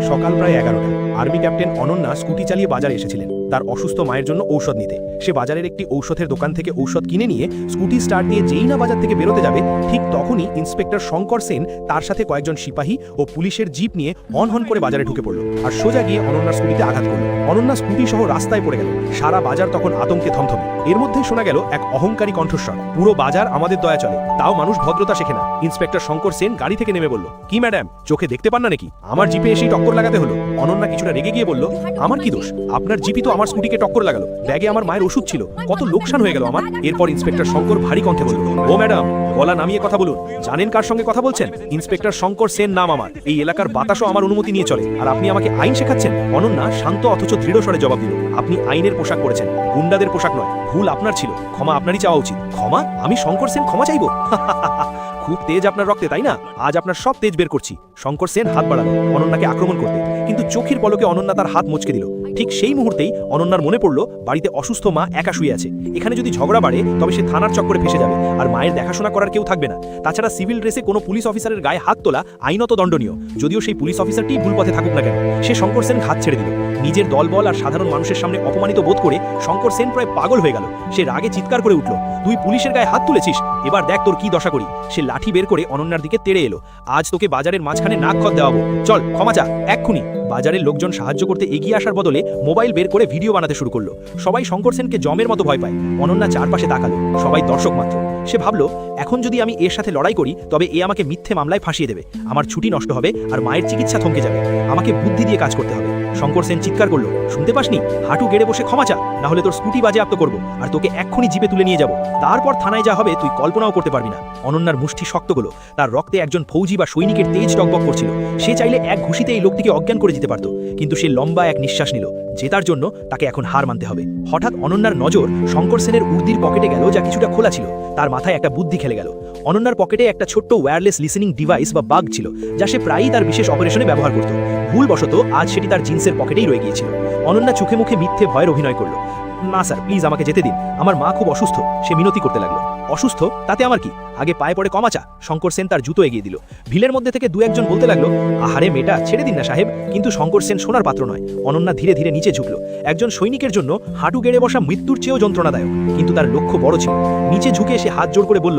সকাল প্রায় 11টা। Army captain Ananya scooty চালিয়ে বাজারে এসেছিলেন তার অসুস্থ মায়ের জন্য ঔষধ নিতে। সে বাজারের একটি ঔষধের দোকান থেকে ঔষধ কিনে নিয়ে স্কুটি স্টার্ট দিয়ে যেই না বাজার থেকে বেরোতে যাবে, ঠিক তখনই ইন্সপেক্টর শঙ্কর সেন তার সাথে কয়েকজন সিপাহী ও পুলিশের জিপ নিয়ে হন করে বাজারে ঢুকে পড়ল আর সোজা গিয়ে অনন্যার স্কুটিতে আঘাত করল। অনন্যা স্কুটি সহ রাস্তায় পড়ে গেল। সারা বাজার তখন আতঙ্কে থমথমে। এর মধ্যেই শোনা গেল এক অহংকারী কণ্ঠস্বর, পুরো বাজার আমাদের দয়া চলে, তাও মানুষ ভদ্রতা শেখে না। ইন্সপেক্টর শঙ্কর সেন গাড়ি থেকে নেমে বলল, কি ম্যাডাম, চোখে দেখতে পান না নাকি? আমার জিপে এসেই টক্কর লাগাতে হলো। অনন্যা কিছুটা রেগে গিয়ে বলল, আমার কি দোষ? আপনার জিপি তো আমার স্কুটিকে টক্কর লাগালো, ব্যাগে আমার মায়ের ওষুধ ছিল, কত লোকসান হয়ে গেল আমার। এরপর ইন্সপেক্টর শঙ্কর ভারী কণ্ঠে বলল, ও ম্যাডাম, গলা নামিয়ে কথা বলুন। জানেন কার সঙ্গে কথা বলছেন? ইন্সপেক্টর শঙ্কর সেন নাম আমার। এই এলাকার বাতাসও আমার অনুমতি নিয়ে চলে, আর আপনি আমাকে আইন শেখাচ্ছেন? অনন্যা শান্ত অথচ দৃঢ় স্বরে জবাব দিল, আপনি আইনের পোশাক পরেছেন, গুন্ডাদের পোশাক নয়। ভুল আপনার ছিল, ক্ষমা আপনারই চাওয়া উচিত। ক্ষমা? আমি শঙ্কর সেন ক্ষমা চাইব? খুব তেজ আপনার রক্তে, তাই না? আজ আপনার সব তেজ বের করছি। শঙ্কর সেন হাত বাড়ালো অনন্যাকে আক্রমণ করতে, কিন্তু চোখের পলকে অনন্যা তার হাত মুচকে দিল। ঠিক সেই মুহূর্তেই অনন্যার মনে পড়ল বাড়িতে অসুস্থ মা একা শুয়ে আছে। এখানে যদি ঝগড়া বাড়ে তবে সে থানার চক্করে ফেসে যাবে, আর মায়ের দেখাশোনা করার কেউ থাকবে না। তাছাড়া সিভিল ড্রেসে কোনো পুলিশ অফিসারের গায়ে হাত তোলা আইনত দণ্ডনীয়, যদিও সেই পুলিশ অফিসারটি ভুল পথে থাকুক না কেন। সে শঙ্কর সেন হাত ছেড়ে দিল। নিজের দলবল আর সাধারণ মানুষের সামনে অপমানিত বোধ করে শঙ্কর সেন প্রায় পাগল হয়ে গেল। সে রাগে চিৎকার করে উঠল, তুই পুলিশের গায়ে হাত তুলেছিস, এবার দেখ তোর কি দশা করি। সে লাঠি বের করে অনন্যার দিকে তেড়ে এলো, আজ তোকে বাজারের মাঝখানে নাক খত দেওয়াবো, চল ক্ষমা চা এক্ষুনি। বাজারের লোকজন সাহায্য করতে এগিয়ে আসার বদলে মোবাইল বের করে ভিডিও বানাতে শুরু করলো। সবাই শঙ্কর সেনকে জমের মতো ভয় পায়। অনন্যা চারপাশে তাকালো, সবাই দর্শক মাত্র। সে ভাবলো, এখন যদি আমি এর সাথে লড়াই করি তবে এ আমাকে মিথ্যে মামলায় ফাঁসিয়ে দেবে, আমার ছুটি নষ্ট হবে আর মায়ের চিকিৎসা থমকে যাবে। আমাকে বুদ্ধি দিয়ে কাজ করতে হবে। শঙ্কর সেন চিৎকার করলো, শুনতে পাসনি? হাঁটু গেড়ে বসে ক্ষমা চা, না হলে তোর স্কুটি বাজেয়াপ্ত করবো আর তোকে এক্ষুনি জিপে তুলে নিয়ে যাবো। তারপর থানায় যা হবে তুই কল্পনাও করতে পারবি না। অনন্যার মুষ্টি শক্ত হলো, তার রক্তে একজন ফৌজি বা সৈনিকের তেজ টকবক করছিল। সে চাইলে এক ঘুষিতে এই লোকটিকে অজ্ঞান করে দিতে পারত, কিন্তু সে লম্বা এক নিঃশ্বাস নিল। জেতার জন্য তাকে এখন হার মানতে হবে। হঠাৎ অনন্যার নজর শঙ্কর সেনের উর্দির পকেটে গেল, যা কিছুটা খোলা ছিল। তার মাথায় একটা বুদ্ধি খেলে গেল। অনন্যার পকেটে একটা ছোট্ট ওয়্যারলেস লিসেনিং ডিভাইস বা বাগ ছিল, যা সে প্রায়ই তার বিশেষ অপারেশনে ব্যবহার করত। ভুলবশত আজ সেটি তার জিন্সের পকেটেই রয়ে গিয়েছিল। অনন্যা চোখে মুখে মিথ্যে ভয়ের অভিনয় করল, না স্যার, প্লিজ আমাকে যেতে দিন, আমার মা খুব অসুস্থ। সে মিনতি করতে লাগলো। অসুস্থ? তাতে আমার কি? আগে পায়ে পড়ে ক্ষমা চা। শঙ্কর সেন তার জুতো এগিয়ে দিল। ভিলের মধ্যে থেকে দু একজন বলতে লাগলো, আহারে মেয়েটা, ছেড়ে দিন না সাহেব। কিন্তু শঙ্কর সেন শোনার পাত্র নয়। অনন্যা ধীরে ধীরে নিচে ঝুঁকল। একজন সৈনিকের জন্য হাঁটু গেড়ে বসা মৃত্যুর চেয়েও যন্ত্রণাদায়ক, কিন্তু তার লক্ষ্য বড় ছিল। নিচে ঝুঁকে সে হাত জোড় করে বলল,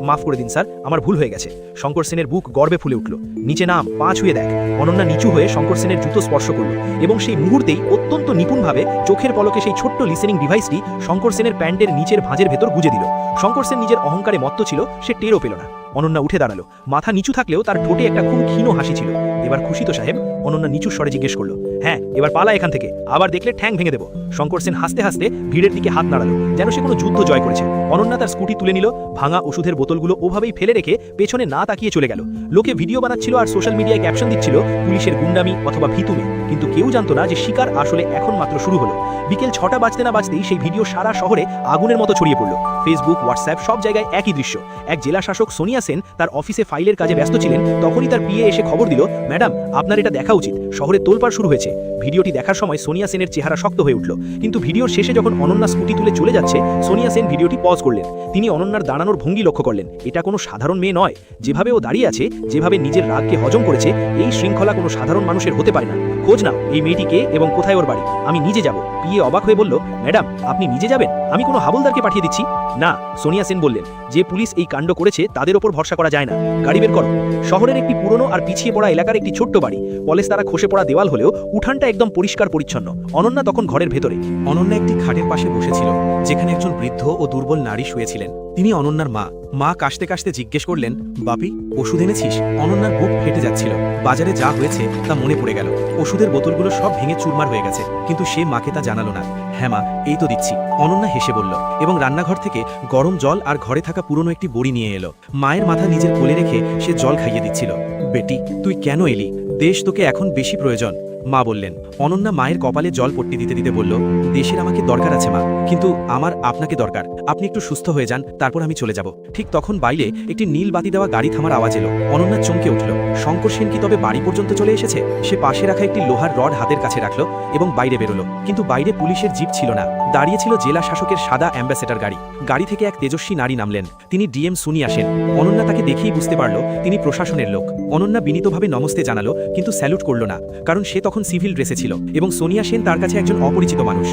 মাফ করে দিন স্যার, আমার ভুল হয়ে গেছে। শঙ্কর সেনের বুক গর্বে ফুলে উঠল। নিচে নাম, পা ছুঁয়ে দেখ। অনন্যা নিচু হয়ে শঙ্কর সেনের জুতো স্পর্শ করল, এবং সেই মুহূর্তেই অত্যন্ত নিপুণভাবে চোখের পলকে সেই ছোট্ট লিসেনিং ডিভাইসটি শঙ্কর সেনের প্যান্টের নিচের ভাঁজের ভেতর গুজে দিল। শঙ্কর সেন নিজের অহংকারে মত্ত ছিল, সে টেরও পেল না। অনন্যা উঠে দাঁড়ালো। মাথা নিচু থাকলেও তার ঠোঁটে একটা খুব ক্ষীণ হাসি ছিল। এবার খুশি তো সাহেব? অনন্যা নিচু স্বরে জিজ্ঞেস করলো। হ্যাঁ, এবার পালা এখান থেকে, আবার দেখলে ঠ্যাং ভেঙে দেবো। শঙ্কর সেন হাসতে হাসতে ভিড়ের দিকে হাত নাড়ালো, যেন সে কোনো যুদ্ধ জয় করেছে। অনন্যা তার স্কুটি তুলে নিল, ভাঙা ওষুধের বোতলগুলো ওভাবেই ফেলে রেখে পেছনে না তাকিয়ে চলে গেল। লোকে ভিডিও বানাচ্ছিল আর সোশ্যাল মিডিয়ায় ক্যাপশন দিচ্ছিল, পুলিশের গুন্ডামি অথবা ভিতুমি, কিন্তু কেউ জানতো না যে শিকার আসলে এখন মাত্র শুরু হলো। বিকেল 6টা বাজতে না বাজতেই সেই ভিডিও সারা শহরে আগুনের মতো ছড়িয়ে পড়ল। ফেসবুক, হোয়াটসঅ্যাপ, সব জায়গায় একই দৃশ্য। এক জেলা শাসক সোনিয়া সেন তার অফিসে ফাইলের কাজে ব্যস্ত ছিলেন, তখনই তার পিএ এসে খবর দিল, ম্যাডাম, আপনার এটা দেখা উচিত, শহরে তোলপাড় শুরু হয়েছে। ভিডিওটি দেখার সময় সোনিয়া সেনের চেহারা শক্ত হয়ে উঠল, কিন্তু ভিডিওর শেষে যখন অনন্যা স্কুটি তুলে চলে যাচ্ছে, সোনিয়া সেন ভিডিওটি পজ করলেন। তিনি অনন্যার দাঁড়ানোর ভঙ্গি লক্ষ্য করলেন। এটা কোনো সাধারণ মেয়ে নয়। যেভাবে ও দাঁড়িয়ে আছে, যেভাবে নিজের রাগকে হজম করেছে, এই শৃঙ্খলা কোনো সাধারণ মানুষের হতে পারে না। খোঁজ নাও, এই মেয়েটি কে এবং কোথায় ওর বাড়ি, আমি নিজে যাব। পিএ অবাক হয়ে বলল, ম্যাডাম, আপনি নিজে যাবেন? আমি কোনো হাবলদারকে পাঠিয়ে দিচ্ছি। না, সোনিয়া সেন বললেন, যে পুলিশ এই কাণ্ড করেছে তাদের ওপর ভরসা করা যায় না। গাড়ি বের করো। শহরের একটি পুরনো আর পিছিয়ে পড়া এলাকার একটি ছোট্ট বাড়ি। পলেস্তারা খসে পড়া দেওয়াল হলেও উঠানটা একদম পরিষ্কার পরিচ্ছন্ন। অনন্যা তখন ঘরের ভেতরে। অনন্যা একটি খাটের পাশে বসেছিল, যেখানে একজন বৃদ্ধ ও দুর্বল নারী শুয়েছিলেন। তিনি অনন্যার মা। মা কাশতে কাশতে জিজ্ঞেস করলেন, বাপি, ওষুধ এনেছিস? অনন্যার বুক ফেটে যাচ্ছিল। বাজারে যা হয়েছে তা মনে পড়ে গেল। ওষুধের বোতলগুলো সব ভেঙে চুরমার হয়ে গেছে, কিন্তু সে মাকে তা জানালো না। হ্যাঁ মা, এই তো দিচ্ছি, অনন্যা হেসে বলল, এবং রান্নাঘর থেকে গরম জল আর ঘরে থাকা পুরনো একটি বড়ি নিয়ে এলো। মায়ের মাথা নিজের কোলে রেখে সে জল খাইয়ে দিচ্ছিল। বেটি, তুই কেন এলি? দেশ তোকে এখন বেশি প্রয়োজন। মা বললেন। অনন্যা মায়ের কপালে জল পট্টি দিতে দিতে বলল, দেশের আমাকে দরকার আছে মা, কিন্তু আমার আপনাকে দরকার। আপনি একটু সুস্থ হয়ে যান, তারপর আমি চলে যাব। ঠিক তখন বাইরে একটি নীল বাতি দেওয়া গাড়ি থামার আওয়াজ এলো। অনন্যা চমকে উঠল। শঙ্কর সেন কি তবে বাড়ি পর্যন্ত চলে এসেছে? সে পাশে রাখা একটি লোহার রড হাতের কাছে রাখল এবং বাইরে বেরোলো। কিন্তু বাইরে পুলিশের জিপ ছিল না, দাঁড়িয়েছিল জেলা শাসকের সাদা অ্যাম্বাসেডর গাড়ি। গাড়ি থেকে এক তেজস্বী নারী নামলেন। তিনি ডিএম সোনিয়া সেন। অনন্যা তাকে দেখেই বুঝতে পারল তিনি প্রশাসনের লোক। অনন্যা বিনীতভাবে নমস্তে জানালো, কিন্তু স্যালুট করল না, কারণ সে তখন সিভিল ড্রেসে ছিল এবং সোনিয়া সেন তার কাছে একজন অপরিচিত মানুষ।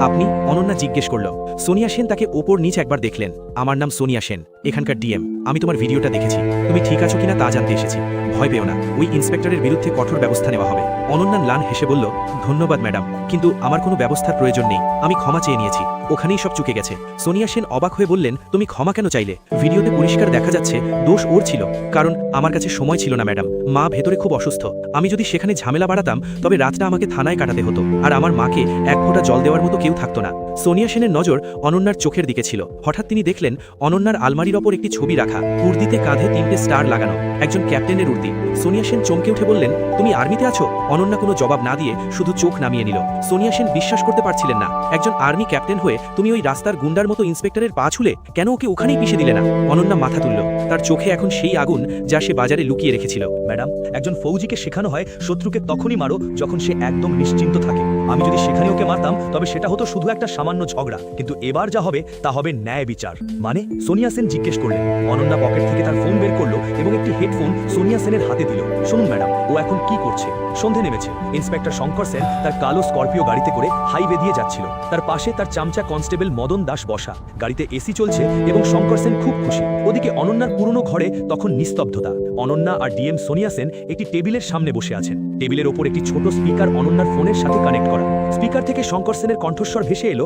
আপনি? অনন্যা জিজ্ঞেস করল। সোনিয়া সেন তাকে ওপর নিচ একবার দেখলেন। আমার নাম সোনিয়া সেন, এখানকার ডিএম। আমি তোমার ভিডিওটা দেখেছি, তুমি ঠিক আছো কিনা তা জানতে এসেছি। ভয় পেও না, ওই ইন্সপেক্টরের বিরুদ্ধে কঠোর ব্যবস্থা নেওয়া হবে। অনন্যা ম্লান হেসে বলল, ধন্যবাদ ম্যাডাম, কিন্তু আমার কোনো ব্যবস্থার প্রয়োজন নেই। আমি ক্ষমা চেয়ে নিয়েছি, ওখানেই সব চুকে গেছে। সোনিয়া সেন অবাক হয়ে বললেন, তুমি ক্ষমা কেন চাইলে? ভিডিওতে পরিষ্কার দেখা যাচ্ছে দোষ ওর ছিল। কারণ আমার কাছে সময় ছিল না ম্যাডাম, মা ভেতরে খুব অসুস্থ। আমি যদি সেখানে ঝামেলা বাড়াতাম তবে রাতটা আমাকে থানায় কাটাতে হতো, আর আমার মাকে এক ফোঁটা জল দেওয়ার মতো কেউ থাকতো না। সোনিয়া সেনের নজর অনন্যার চোখের দিকে ছিল। হঠাৎ তিনি দেখলেন অনন্যার আলমারির ওপর একটি ছবি রাখা, উর্দিতে কাঁধে 3টে স্টার লাগানো, একজন ক্যাপ্টেনের উর্দি। সোনিয়া সেন চমকে উঠে বললেন, তুমি আর্মিতে আছো? অনন্যা কোনো জবাব না দিয়ে শুধু চোখ নামিয়ে নিল। সোনিয়া সেন বিশ্বাস করতে পারছিলেন না, একজন আর্মি ক্যাপ্টেন হয়ে তুমি ওই রাস্তার গুন্ডার মতো ইন্সপেক্টরের পা ছুলে? কেন ওকে ওখানেই পিষে দিলে না? অনন্যা মাথা তুলল। তার চোখে এখন সেই আগুন যা সে বাজারে লুকিয়ে রেখেছিল। ম্যাডাম, একজন ফৌজিকে শেখানো হয় শত্রুকে তখনই মারো যখন সে একদম নিশ্চিন্ত থাকে। আমি যদি সেখানে ওকে মারতাম তবে সেটা হতো শুধু একটা সামান্য ঝগড়া, কিন্তু এবার যা হবে তা হবে ন্যায় বিচার। মানে? সোনিয়া সেন জিজ্ঞেস করলেন। অনন্যা পকেট থেকে তার ফোন বের করলো এবং একটি হেডফোন সোনিয়া সেনের হাতে দিল। শুনুন ম্যাডাম, ও এখন কি করছে। সন্ধে নেমেছে। ইন্সপেক্টর শঙ্কর সেন তার কালো স্করপিও গাড়িতে করে হাইওয়ে দিয়ে যাচ্ছিল। তার পাশে তার চামচা কনস্টেবল মদন দাস বসা। গাড়িতে এসি চলছে এবং শঙ্কর সেন খুব খুশি। ওদিকে অনন্যার পুরনো ঘরে তখন নিস্তব্ধতা। অনন্যা আর ডিএম সোনিয়া সেন একটি টেবিলের সামনে বসে আছেন। টেবিলের ওপর একটি ছোট স্পিকার অনন্যার ফোনের সাথে কানেক্ট করা। স্পিকার থেকে শঙ্কর সেনের কণ্ঠস্বর ভেসে এলো,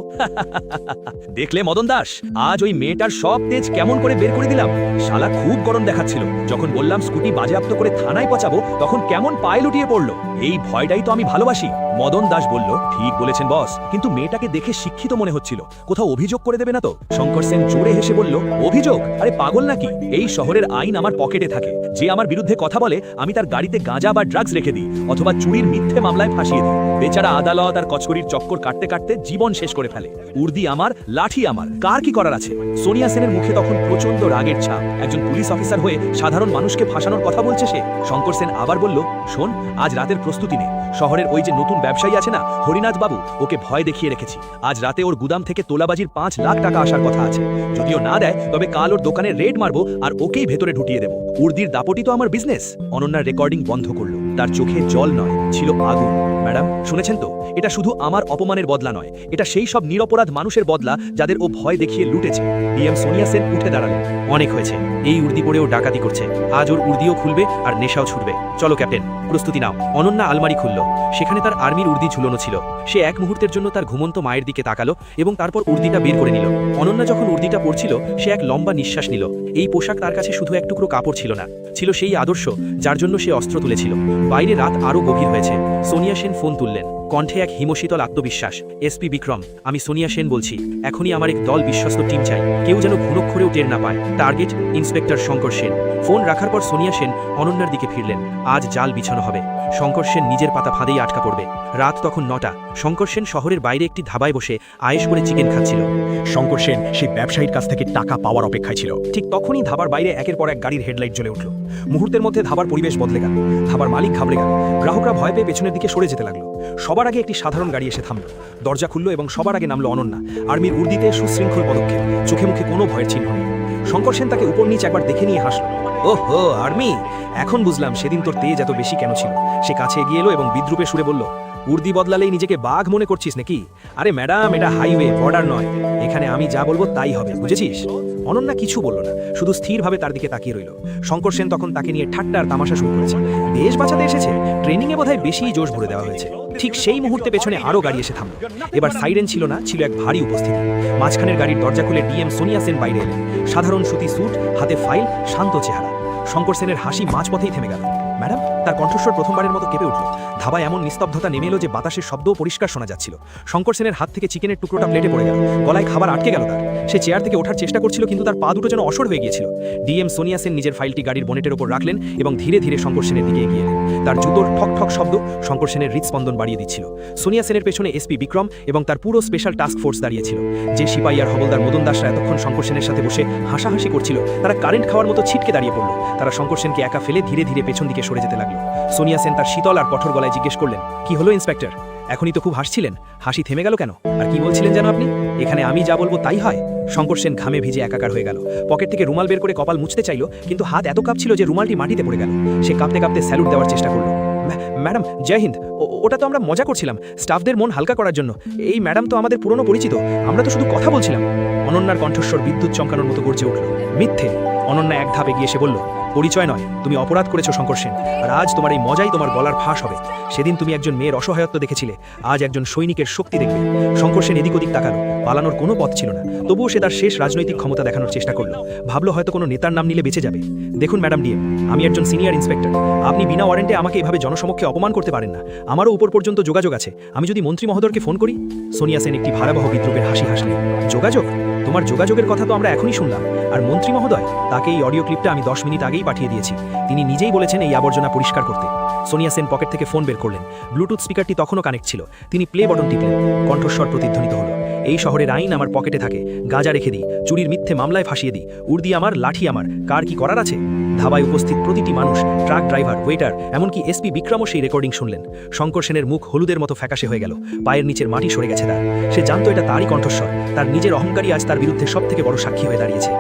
দেখলে মদন দাস, আজ ওই মেয়েটার সব তেজ কেমন করে বের করে দিলাম। শালা খুব গরম দেখাচ্ছিল। যখন বললাম স্কুটি বাজেয়াপ্ত করে থানায় পচাবো, তখন কেমন পায়ে লুটিয়ে পড়লো। এই ভয়টাই তো আমি ভালোবাসি। মদন দাস বলল, ঠিক বলেছেন বস, কিন্তু মেয়েটাকে দেখে শিক্ষিত মনে হচ্ছিল। কোথাও অভিযোগ করে দেবে না তো? শঙ্কর সেন জোরে হেসে বলল, অভিযোগ? আরে পাগল নাকি? এই শহরের আইন আমার পকেটে থাকে। যে আমার বিরুদ্ধে কথা বলে আমি তার গাড়িতে গাঁজা বা ড্রাগস রেখে দিই, অথবা চুরির মিথ্যে মামলায় ফাঁসিয়ে দিই। বেচারা আদালত আর কচুরির চক্কর কাটতে কাটতে জীবন শেষ করে ফেলে। উর্দি আমার, লাঠি আমার, কার কি করার আছে? সোনিয়া সেনের মুখে তখন প্রচন্ড রাগের ছাপ। একজন পুলিশ অফিসার হয়ে সাধারণ মানুষকে ফাঁসানোর কথা বলছে সে। শঙ্কর সেন আবার বলল, শোন, আজ রাতের প্রস্তুতি নে। শহরের ওই যে নতুন ব্যবসায়ী আছে না, হরিনাথ বাবু, ওকে ভয় দেখিয়ে রেখেছি। আজ রাতে ওর গুদাম থেকে তোলাবাজির 5 লাখ টাকা আসার কথা আছে। যদিও না দেয় তবে কাল ওর দোকানে রেড মারবো আর ওকেই ভেতরে ঢুকিয়ে দেবো। উর্দির দাপটি তো আমার বিজনেস। অনন্যার রেকর্ডিং বন্ধ করলো। তার চোখে জল নয়, ছিল আগুন। ম্যাডাম, শুনেছেন তো? এটা শুধু আমার অপমানের বদলা নয়, এটা সেই সব নিরপরাধ মানুষের বদলা যাদের ও ভয় দেখিয়ে লুটেছে। ডিএম সোনিয়া সেন উঠে দাঁড়ালেন। অনেক হয়েছে, এই উর্দি পরেও ডাকাতি করছে। আজ ওর উর্দিও খুলবে আর নেশাও ছুটবে। চলো ক্যাপ্টেন, প্রস্তুতি নাও। অনন্যা আলমারি খুলল। সেখানে তার আর্মির উর্দি ঝুলনো ছিল। সে এক মুহূর্তের জন্য তার ঘুমন্ত মায়ের দিকে তাকালো এবং তারপর উর্দিটা বের করে নিল। অনন্যা যখন উর্দিটা পরছিল সে এক লম্বা নিঃশ্বাস নিল। এই পোশাক তার কাছে শুধু এক টুকরো কাপড় ছিল না, ছিল সেই আদর্শ যার জন্য সে অস্ত্র তুলেছিল। বাইরে রাত আরও গভীর হয়েছে। সোনিয়া সেন ফোন তুললেন। কণ্ঠে এক হিমশীতল আত্মবিশ্বাস। এসপি বিক্রম, আমি সোনিয়া সেন বলছি। এখনই আমার এক দল বিশ্বস্ত টিম চাই, কেউ যেন ঘুণক্ষরেও টের না পায়। Target inspector Shankar Sen. Phone রাখার পর সোনিয়া সেন অনন্যার দিকে ফিরলেন। আজ জাল বিছানো হবে। শঙ্কর সেন নিজের পাতা ফাঁদেই আটকা পড়বে। রাত তখন 9টা। শঙ্কর সেন শহরের বাইরে একটি ধাবায় বসে আয়েশ করে চিকেন খাচ্ছিল। শঙ্কর সেন সেই ব্যবসায়ীর কাছ থেকে টাকা পাওয়ার অপেক্ষায় ছিল। ঠিক তখনই ধাবার বাইরে একের পর এক গাড়ির হেডলাইট জ্বলে উঠল। মুহূর্তের মধ্যে ধাবার পরিবেশ বদলে গেল। ধাবার মালিক ঘাবড়ে গেল। গ্রাহকরা ভয় পেয়ে পেছনের দিকে সরে যেতে লাগলো। সবার আগে একটি সাধারণ গাড়ি এসে থামল। দরজা খুলল এবং সবার আগে নামলো অনন্যা। আর্মির উর্দিতে সুশৃঙ্খল পদক্ষেপ, চোখে মুখে কোনো ভয়ের চিহ্ন নেই। শঙ্কর সেন তাকে উপর নিচ একবার দেখে নিয়ে হাসল। ওহো আর্মি, এখন বুঝলাম সেদিন তোর তেজ এত বেশি কেন ছিল। সে কাছে এগিয়ে এলো এবং বিদ্রুপে সুরে বলল, উর্দি বদলালেই নিজেকে বাঘ মনে করছিস নাকি? আরে ম্যাডাম, এটা হাইওয়ে, বর্ডার নয়। এখানে আমি যা বলবো তাই হবে, বুঝেছিস? অনন্যা কিছু বলল না, শুধু স্থিরভাবে তার দিকে তাকিয়ে রইল। শঙ্কর সেন তখন তাকে নিয়ে ঠাট্টা আর তামাশা শুরু করেছে। দেশ বাঁচাতে এসেছে, ট্রেনিংয়ে বোধহয় বেশি জোশ ভরে দেওয়া হয়েছে। ঠিক সেই মুহূর্তে পেছনে আরও গাড়ি এসে থামল। এবার সাইরেন ছিল না, ছিল এক ভারী উপস্থিতি। মাঝখানের গাড়ির দরজা খুলে ডিএম সোনিয়া সেন বাইরে এলেন। সাধারণ সুতি স্যুট, হাতে ফাইল, শান্ত চেহারা। শঙ্কর সেনের হাসি মাঝপথেই থেমে গেল। ম্যাডাম, তার কণ্ঠস্বর প্রথমবারের মতো কেঁপে উঠল। ধাবায় এমন নিস্তব্ধতা নেমে এলো যে বাতাসের শব্দও পরিষ্কার শোনা যাচ্ছিল। শঙ্কর সেনের হাত থেকে চিকেনের টুকরোটা প্লেটে পড়ে গেল, গলায় খাবার আটকে গেল তার। সে চেয়ার থেকে ওঠার চেষ্টা করছিল, কিন্তু তার পা দুটো যেন অসর হয়ে গিয়েছিল। ডিএম সোনিয়া সেন নিজের ফাইলটি গাড়ির বনেটের ওপর রাখলেন এবং ধীরে ধীরে শঙ্কর সেনের দিকে এগিয়ে এলেন। তার জুতোর ঠক ঠক শব্দ শঙ্কর সেনের হৃদস্পন্দন বাড়িয়ে দিচ্ছিল। সোনিয়া সেনের পেছনে এসপি বিক্রম এবং তার পুরো স্পেশাল টাস্ক ফোর্স দাঁড়িয়েছিল। যে সিপাহী আর হবলদার মদন দাসরা এতক্ষণ শঙ্কর সেনের সাথে বসে হাসাহাসি করছিল, তারা কারেন্ট খাওয়ার মতো ছিটকে দাঁড়িয়ে পড়ল। তারা শঙ্কর সেনকে একা ফেলে ধীরে ধীরে পেছন দিকে সরে যেতে লাগলো। সোনিয়া সেন তার শীতল আর কঠোর গলায় জিজ্ঞেস করলেন, কি হলো ইন্সপেক্টর? এখনই তো খুব হাসছিলেন, হাসি থেমে গেল কেন? আর কি বলছিলেন যেন আপনি? এখানে আমি যা বলবো তাই হয়? শঙ্কর সেন ঘামে ভিজে একাকার হয়ে গেল। পকেট থেকে রুমাল বের করে কপাল মুছতে চাইল, কিন্তু হাত এত কাঁপছিল যে রুমালটি মাটিতে পড়ে গেল। সে কাঁপতে কাঁপতে স্যালুট দেওয়ার চেষ্টা করলো। ম্যাডাম জয় হিন্দ। ওটা তো আমরা মজা করছিলাম, স্টাফদের মন হালকা করার জন্য। এই ম্যাডাম তো আমাদের পুরনো পরিচিত, আমরা তো শুধু কথা বলছিলাম। অনন্যার কণ্ঠস্বর বিদ্যুৎ চমকানোর মতো গর্জে উঠল। মিথ্যে! অনন্যা এক ধাপ এগিয়ে এসে বলল, পরিচয় নয়, তুমি অপরাধ করেছো শঙ্কর সেন, আর আজ তোমার এই মজাই তোমার গলার ফাঁস হবে। সেদিন তুমি একজন মেয়ের অসহায়ত্ব দেখেছিলে, আজ একজন সৈনিকের শক্তি দেখবে। শঙ্কর সেন এদিক ওদিক তাকালো, পালানোর কোনো পথ ছিল না। তবুও সে তার শেষ রাজনৈতিক ক্ষমতা দেখানোর চেষ্টা করলো। ভাবলো হয়তো কোনো নেতার নাম নিলে বেঁচে যাবে। দেখুন ম্যাডাম ডিএম, আমি একজন সিনিয়র ইন্সপেক্টর। আপনি বিনা ওয়ারেন্টে আমাকে এভাবে জনসমক্ষে অপমান করতে পারেন না। আমারও উপর পর্যন্ত যোগাযোগ আছে। আমি যদি মন্ত্রী মহোদয়কে ফোন করি? সোনিয়া সেন একটি ভয়াবহ বিদ্রুপের হাসি হাসলেন। যোগাযোগ? তোমার যোগাযোগের কথা তো আমরা এখনই শুনলাম। আর মন্ত্রী মহোদয়, তাকে এই অডিও ক্লিপটা আমি 10 মিনিট আগেই পাঠিয়ে দিয়েছি। তিনি নিজেই বলেছেন এই আবর্জনা পরিষ্কার করতে। সোনিয়া সেন পকেট থেকে ফোন বের করলেন। ব্লুটুথ স্পিকারটি তখনও কানেক্ট ছিল। তিনি প্লে বটন টিপলেন। কণ্ঠস্বর প্রতিধ্বনিত হলো, এই শহরের আইন আমার পকেটে থাকে, গাঁজা রেখে দিই, চুরির মিথ্যে মামলায় ফাঁসিয়ে দিই, উর্দি আমার, লাঠি আমার, কার কি করার আছে? ধাবায় উপস্থিত প্রতিটি মানুষ, ট্রাক ড্রাইভার, ওয়েটার, এমনকি এসপি বিক্রমও সেই রেকর্ডিং শুনলেন। শঙ্কর সেনের মুখ হলুদের মতো ফ্যাকাশে হয়ে গেল, পায়ের নিচের মাটি সরে গেছে তার। সে জানতো এটা তারই কণ্ঠস্বর, তার নিজের অহংকারী আজ তার বিরুদ্ধে সবথেকে বড় সাক্ষী হয়ে দাঁড়িয়েছে।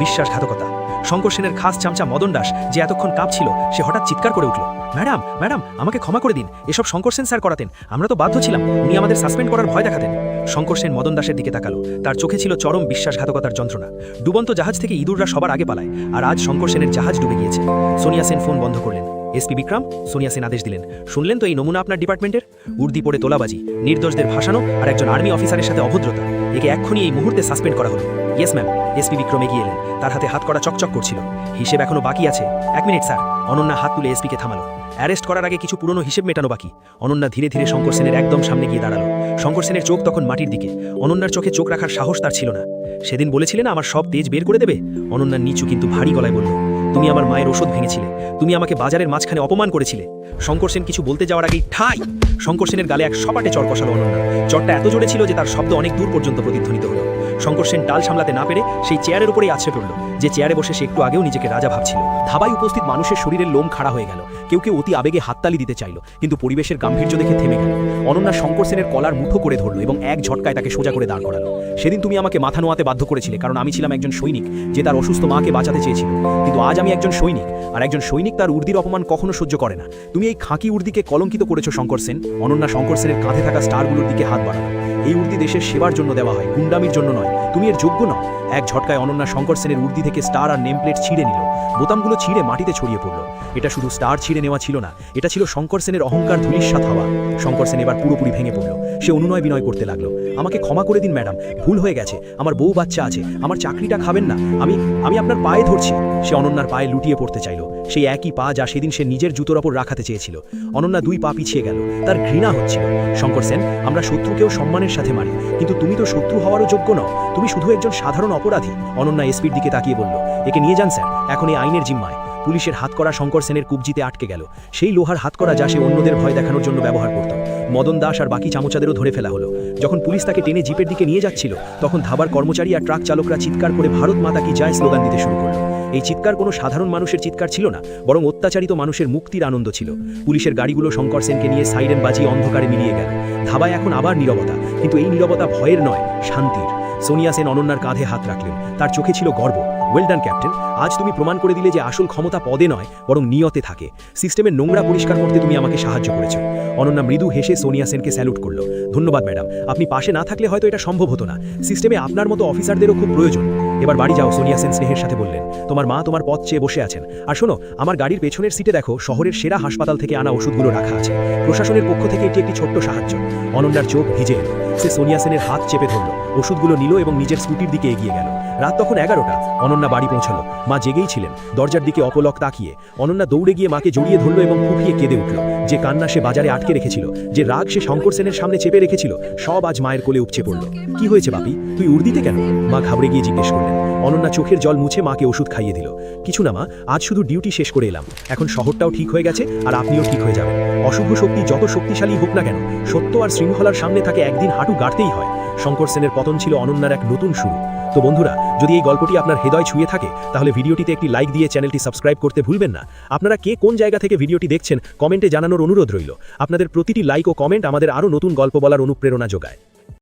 বিশ্বাসঘাতকতা! শঙ্কর সেনের খাস চামচা মদন দাস, যে এতক্ষণ কাঁপছিল, সে হঠাৎ চিৎকার করে উঠল, ম্যাডাম ম্যাডাম, আমাকে ক্ষমা করে দিন, এসব শঙ্কর সেন স্যার করাতেন, আমরা তো বাধ্য ছিলাম, উনি আমাদের সাসপেন্ড করার ভয় দেখাতেন। শঙ্কর সেন মদন দাসের দিকে তাকালো, তার চোখে ছিল চরম বিশ্বাসঘাতকতার যন্ত্রণা। ডুবন্ত জাহাজ থেকে ইঁদুররা সবার আগে পালায়, আর আজ শঙ্কর সেনের জাহাজ ডুবে গিয়েছে। সোনিয়া সেন ফোন বন্ধ করলেন। এসপি বিক্রম, সোনিয়া সেন আদেশ দিলেন, শুনলেন তো এই নমুনা আপনার ডিপার্টমেন্টের? উর্দি পড়ে তোলাবাজি, নির্দোষদের ভাসানো আর একজন আর্মি অফিসারের সাথে অভদ্রতা। একে এক্ষুনি এই মুহূর্তে সাসপেন্ড করা হলো। Yes ma'am. এসপি বিক্রম এগিয়ে এলেন, তার হাতে হাত করা চকচক করছিল। হিসেব এখনো বাকি আছে। 1 মিনিট স্যার। অনন্যা হাত তুলে এসপিকে থামালো। অ্যারেস্ট করার আগে কিছু পুরনো হিসেব মেটানো বাকি। অনন্যা ধীরে ধীরে শঙ্কর সেনের একদম সামনে গিয়ে দাঁড়ালো। শঙ্কর সেনের চোখ তখন মাটির দিকে। অনন্যার চোখে চোখ রাখার সাহস তার ছিল না। সেদিন বলেছিলেন আমার সব তেজ বের করে দেবে? অনন্যার নিচু কিন্তু ভারী গলায় বলল, তুমি আমার মায়ের ওষুধ ভেঙেছিলে, তুমি আমাকে বাজারের মাঝখানে অপমান করেছিলে। শঙ্কর সেন কিছু বলতে যাওয়ার আগেই ঠাই! শঙ্কর সেনের গালে এক সপাটে চড় কষালো অনন্যা। চড়টা এত জোরে ছিল যে তার শব্দ অনেক দূর পর্যন্ত প্রতিধ্বনিত হলো। শঙ্কর সেন টাল সামলাতে না পেরে সেই চেয়ারের উপরেই আছড়ে পড়ল, যে চেয়ারে বসে সে একটু আগেও নিজেকে রাজা ভাবছিল। ধাবায় উপস্থিত মানুষের শরীরের লোম খাড়া হয়ে গেল। কেউ কেউ অতি আবেগে হাততালি দিতে চাইল, কিন্তু পরিবেশের গাম্ভীর্য দেখে থেমে গেল। অনন্যা শঙ্কর সেনের কলার মুঠো করে ধরল এবং এক ঝটকায় তাকে সোজা করে দাঁড় করালো। সেদিন তুমি আমাকে মাথা নোয়াতে বাধ্য করেছিলে, কারণ আমি ছিলাম একজন সৈনিক যে তার অসুস্থ মাকে বাঁচাতে চেয়েছিল। কিন্তু আজ আমি একজন সৈনিক, আর একজন সৈনিক তার উর্দির অপমান কখনো সহ্য করে না। তুমি এই খাঁকি উর্দিকে কলঙ্কিত করেছো শঙ্কর সেন। অনন্যা শঙ্কর সেনের কাঁধে থাকা স্টারগুলোর দিকে হাত বাড়ালো। এই উর্দি দেশের সেবার জন্য দেওয়া হয়, গুন্ডামির জন্য নয়। তুমি এর যোগ্য নও। এক ঝটকায় অনন্যা শঙ্কর সেনের উর্দি থেকে স্টার আর নেম প্লেট ছিঁড়ে নিল। বোতামগুলো ছিঁড়ে মাটিতে ছড়িয়ে পড়ল। এটা শুধু স্টার ছিঁড়ে নেওয়া ছিল না, এটা ছিল শঙ্কর সেনের অহংকার ধূলিসাৎ হওয়া। শঙ্কর সেন এবার পুরোপুরি ভেঙে পড়ল। সে অনুনয় বিনয় করতে লাগলো, আমাকে ক্ষমা করে দিন ম্যাডাম, ভুল হয়ে গেছে, আমার বউ বাচ্চা আছে, আমার চাকরিটা খাবেন না, আমি আপনার পায়ে ধরছি। সে অনন্যার পায়ে লুটিয়ে পড়তে চাইল, সেই একই পা যা সেদিন সে নিজের জুতোর ওপর রাখাতে চেয়েছিল। অনন্যা 2 পা পিছিয়ে গেল, তার ঘৃণা হচ্ছিল। শঙ্কর সেন, আমরা শত্রুকেও সম্মানের সাথে মারি, কিন্তু তুমি তো শত্রু হওয়ারও যোগ্য নও, তুমি শুধু একজন সাধারণ অপরাধী। অনন্যা এসপির দিকে তাকিয়ে বলল, একে নিয়ে যান স্যার, এখন এই আইনের জিম্মায়। পুলিশের হাতকড়া শঙ্কর সেনের কুবজিতে আটকে গেল, সেই লোহার হাতকড়া যা সে অন্যদের ভয় দেখানোর জন্য ব্যবহার করত। মদন দাস আর বাকি চামচাদেরও ধরে ফেলা হলো। যখন পুলিশ তাকে টেনে জিপের দিকে নিয়ে যাচ্ছিল, তখন ধাবার কর্মচারী আর ট্রাক চালকরা চিৎকার করে ভারত মাতা কি জয় স্লোগান দিতে শুরু করলো। এই চিৎকার কোনো সাধারণ মানুষের চিৎকার ছিল না, বরং অত্যাচারিত মানুষের মুক্তির আনন্দ ছিল। পুলিশের গাড়িগুলো শঙ্কর সেনকে নিয়ে সাইরেন বাজিয়ে অন্ধকারে মিলিয়ে গেল। ধাবায় এখন আবার নীরবতা, কিন্তু এই নীরবতা ভয়ের নয়, শান্তির। সোনিয়া সেন অনন্যার কাঁধে হাত রাখলেন, তার চোখে ছিল গর্ব। ওয়েল ডান ক্যাপ্টেন, আজ তুমি প্রমাণ করে দিলে যে আসল ক্ষমতা পদে নয়, বরং নিয়তে থাকে। সিস্টেমের নোংরা পরিষ্কার করতে তুমি আমাকে সাহায্য করেছো। অনন্যা মৃদু হেসে সোনিয়া সেনকে স্যালুট করলো। ধন্যবাদ ম্যাডাম, আপনি পাশে না থাকলে হয়তো এটা সম্ভব হতো না। সিস্টেমে আপনার মতো অফিসারদেরও খুব প্রয়োজন। এবার বাড়ি যাও, সোনিয়া সেন স্নেহের সাথে বললেন। তোমার মা তোমার পথ চেয়ে বসে আছেন। আর শোনো, আমার গাড়ির পেছনের সিটে দেখো শহরের সেরা হাসপাতাল থেকে আনা ওষুধগুলো রাখা আছে। প্রশাসনের পক্ষ থেকে এটি একটি ছোট্ট সাহায্য। অনন্যার চোখ ভিজে এলো। সে সোনিয়া সেনের হাত চেপে ধরল, ওষুধগুলো নিল এবং নিজের স্কুটির দিকে এগিয়ে গেল। রাত তখন 11টা। অনন্যা বাড়ি পৌঁছালো। মা জেগেই ছিলেন। দরজার দিকে অপলক তাকিয়ে অনন্যা দৌড়ে গিয়ে মাকে জড়িয়ে ধরল এবং ফুঁপিয়ে কেঁদে উঠল। যে কান্না সে বাজারে আটকে রেখেছিল, যে রাগ সে শঙ্কর সেনের সামনে চেপে রেখেছিল, সব আজ মায়ের কোলে উপচে পড়ল। কি হয়েছে বাপি, তুই উর্দিতে কেন? মা ঘাবড়ে গিয়ে জিজ্ঞেস করলেন। অনন্যা চোখের জল মুছে মাকে ওষুধ খাইয়ে দিল। কিছু না মা, আজ শুধু ডিউটি শেষ করে এলাম। এখন শহরটাও ঠিক হয়ে গেছে আর আপনিও ঠিক হয়ে যাবেন। অশুভ শক্তি যত শক্তিশালী হোক না কেন, সত্য আর শৃঙ্খলার সামনে তাকে একদিন হাঁটু গাড়তেই হয়। শঙ্কর সেনের পতন ছিল অনন্যার এক নতুন শুরু। তো বন্ধুরা, যদি এই গল্পটি আপনার হৃদয় ছুঁয়ে থাকে তাহলে ভিডিওটিতে একটি লাইক দিয়ে চ্যানেলটি সাবস্ক্রাইব করতে ভুলবেন না। আপনারা কে কোন জায়গা থেকে ভিডিওটি দেখছেন কমেন্টে জানানোর অনুরোধ রইল। আপনাদের প্রতিটি লাইক ও কমেন্ট আমাদের আরও নতুন গল্প বলার অনুপ্রেরণা যোগায়।